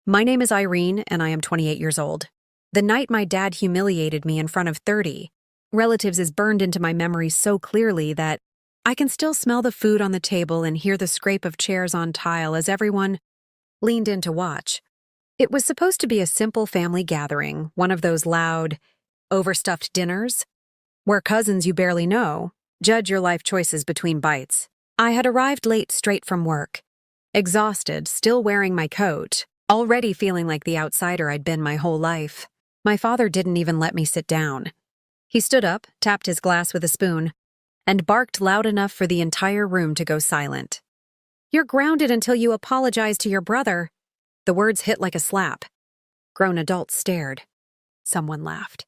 My name is Irene, and I am 28 years old. The night my dad humiliated me in front of 30 relatives is burned into my memory so clearly that I can still smell the food on the table and hear the scrape of chairs on tile as everyone leaned in to watch. It was supposed to be a simple family gathering, one of those loud, overstuffed dinners where cousins you barely know judge your life choices between bites. I had arrived late straight from work, exhausted, still wearing my coat, already feeling like the outsider I'd been my whole life. My father didn't even let me sit down. He stood up, tapped his glass with a spoon, and barked loud enough for the entire room to go silent. "You're grounded until you apologize to your brother." The words hit like a slap. Grown adults stared. Someone laughed.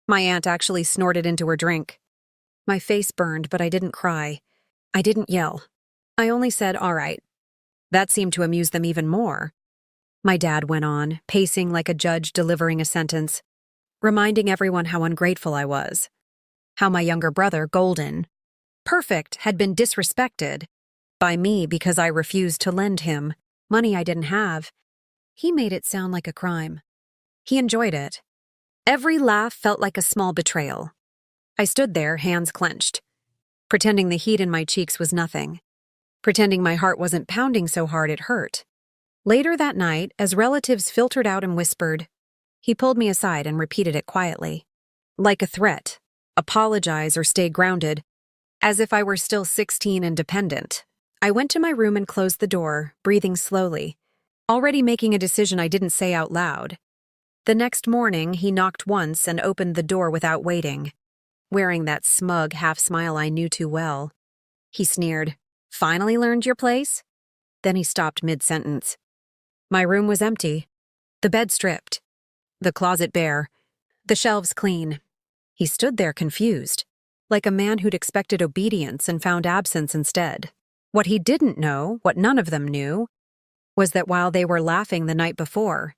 My aunt actually snorted into her drink. My face burned, but I didn't cry. I didn't yell. I only said, "All right." That seemed to amuse them even more. My dad went on, pacing like a judge delivering a sentence, reminding everyone how ungrateful I was. How my younger brother, Golden, perfect, had been disrespected by me because I refused to lend him money I didn't have. He made it sound like a crime. He enjoyed it. Every laugh felt like a small betrayal. I stood there, hands clenched, pretending the heat in my cheeks was nothing, pretending my heart wasn't pounding so hard it hurt. Later that night, as relatives filtered out and whispered, he pulled me aside and repeated it quietly, like a threat: apologize or stay grounded, as if I were still 16 and dependent. I went to my room and closed the door, breathing slowly, already making a decision I didn't say out loud. The next morning, he knocked once and opened the door without waiting, wearing that smug half-smile I knew too well. He sneered, "Finally learned your place?" Then he stopped mid-sentence. My room was empty, the bed stripped, the closet bare, the shelves clean. He stood there confused, like a man who'd expected obedience and found absence instead. What he didn't know, what none of them knew, was that while they were laughing the night before,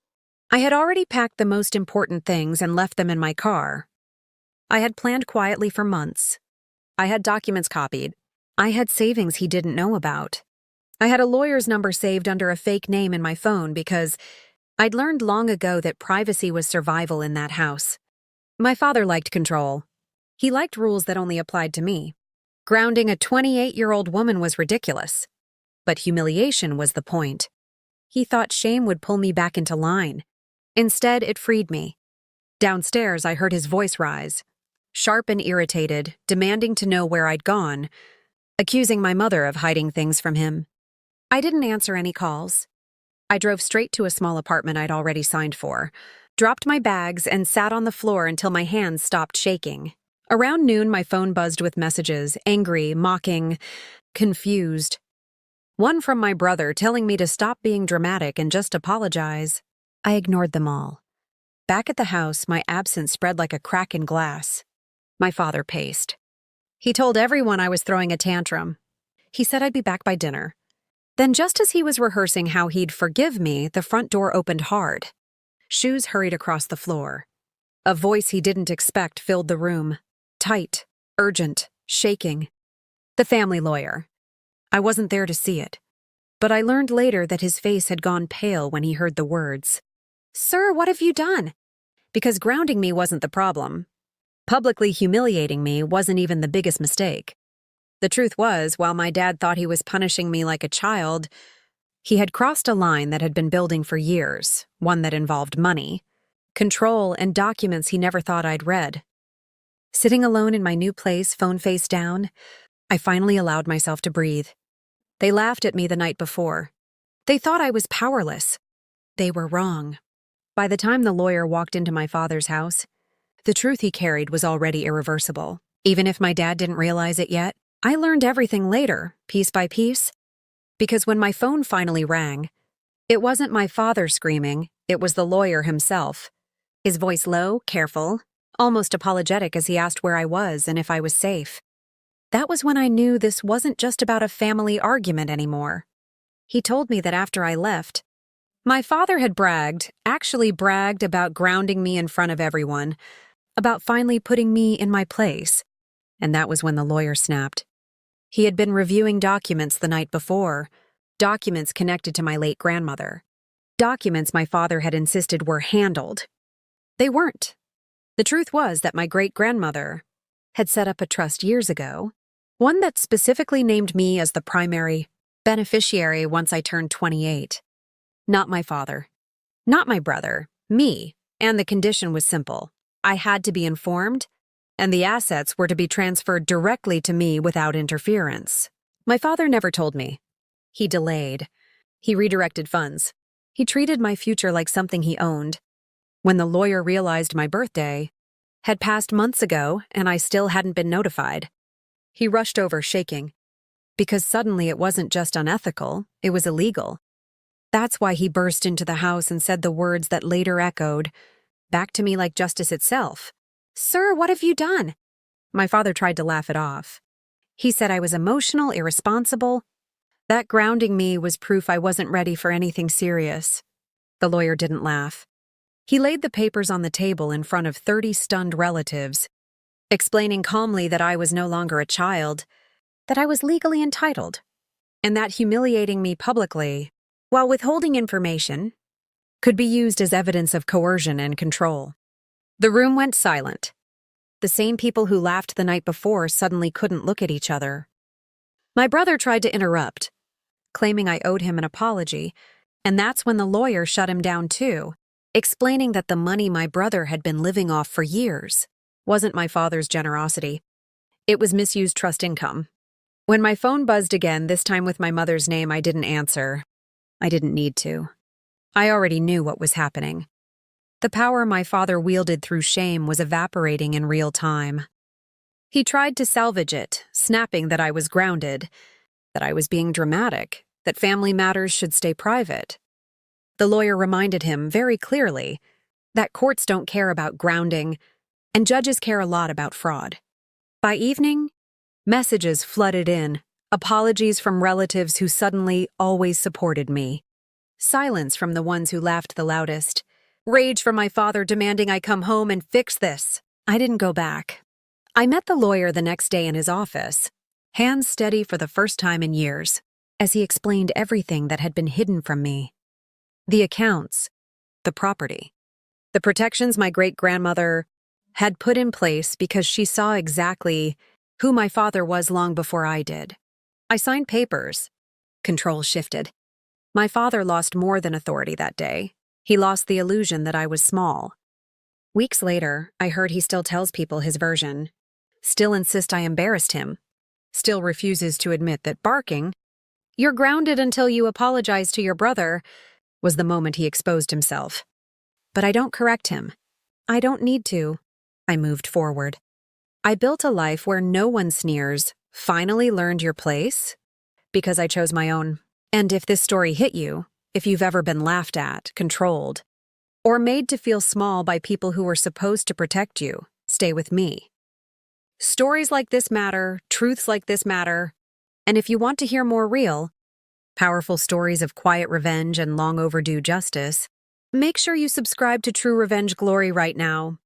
I had already packed the most important things and left them in my car. I had planned quietly for months. I had documents copied. I had savings he didn't know about. I had a lawyer's number saved under a fake name in my phone because I'd learned long ago that privacy was survival in that house. My father liked control. He liked rules that only applied to me. Grounding a 28-year-old woman was ridiculous. But humiliation was the point. He thought shame would pull me back into line. Instead, it freed me. Downstairs, I heard his voice rise, sharp and irritated, demanding to know where I'd gone, accusing my mother of hiding things from him. I didn't answer any calls. I drove straight to a small apartment I'd already signed for, dropped my bags, and sat on the floor until my hands stopped shaking. Around noon, my phone buzzed with messages, angry, mocking, confused. One from my brother telling me to stop being dramatic and just apologize. I ignored them all. Back at the house, my absence spread like a crack in glass. My father paced. He told everyone I was throwing a tantrum. He said I'd be back by dinner. Then, just as he was rehearsing how he'd forgive me, the front door opened hard. Shoes hurried across the floor. A voice he didn't expect filled the room. Tight, urgent, shaking. The family lawyer. I wasn't there to see it, but I learned later that his face had gone pale when he heard the words. "Sir, what have you done?" Because grounding me wasn't the problem. Publicly humiliating me wasn't even the biggest mistake. The truth was, while my dad thought he was punishing me like a child, he had crossed a line that had been building for years, one that involved money, control, and documents he never thought I'd read. Sitting alone in my new place, phone face down, I finally allowed myself to breathe. They laughed at me the night before. They thought I was powerless. They were wrong. By the time the lawyer walked into my father's house, the truth he carried was already irreversible. Even if my dad didn't realize it yet, I learned everything later, piece by piece. Because when my phone finally rang, it wasn't my father screaming, it was the lawyer himself. His voice low, careful, almost apologetic as he asked where I was and if I was safe. That was when I knew this wasn't just about a family argument anymore. He told me that after I left, my father had actually bragged about grounding me in front of everyone, about finally putting me in my place. And that was when the lawyer snapped. He had been reviewing documents the night before, documents connected to my late grandmother. documents my father had insisted were handled. They weren't. The truth was that my great-grandmother had set up a trust years ago, one that specifically named me as the primary beneficiary once I turned 28. Not my father. Not my brother. Me. And the condition was simple. I had to be informed, and the assets were to be transferred directly to me without interference. My father never told me. He delayed. He redirected funds. He treated my future like something he owned. When the lawyer realized my birthday had passed months ago and I still hadn't been notified, he rushed over shaking. Because suddenly it wasn't just unethical, it was illegal. That's why he burst into the house and said the words that later echoed back to me like justice itself. "Sir, what have you done?" My father tried to laugh it off. He said I was emotional, irresponsible. That grounding me was proof I wasn't ready for anything serious. The lawyer didn't laugh. He laid the papers on the table in front of 30 stunned relatives, explaining calmly that I was no longer a child, that I was legally entitled, and that humiliating me publicly, while withholding information, could be used as evidence of coercion and control. The room went silent. The same people who laughed the night before suddenly couldn't look at each other. My brother tried to interrupt, claiming I owed him an apology, and that's when the lawyer shut him down too, explaining that the money my brother had been living off for years wasn't my father's generosity. It was misused trust income. When my phone buzzed again, this time with my mother's name, I didn't answer. I didn't need to. I already knew what was happening. The power my father wielded through shame was evaporating in real time. He tried to salvage it, snapping that I was grounded, that I was being dramatic, that family matters should stay private. The lawyer reminded him very clearly that courts don't care about grounding, and judges care a lot about fraud. By evening, messages flooded in, apologies from relatives who suddenly always supported me. Silence from the ones who laughed the loudest. Rage from my father demanding I come home and fix this. I didn't go back. I met the lawyer the next day in his office, hands steady for the first time in years, as he explained everything that had been hidden from me. The accounts, the property, the protections my great-grandmother had put in place because she saw exactly who my father was long before I did. I signed papers. Control shifted. My father lost more than authority that day. He lost the illusion that I was small. Weeks later, I heard he still tells people his version, still insists I embarrassed him, still refuses to admit that barking, "You're grounded until you apologize to your brother," was the moment he exposed himself. But I don't correct him. I don't need to. I moved forward. I built a life where no one sneers, "Finally learned your place," because I chose my own. And if this story hit you, if you've ever been laughed at, controlled, or made to feel small by people who were supposed to protect you, stay with me. Stories like this matter, truths like this matter, and if you want to hear more real, powerful stories of quiet revenge and long overdue justice, make sure you subscribe to True Revenge Glory right now.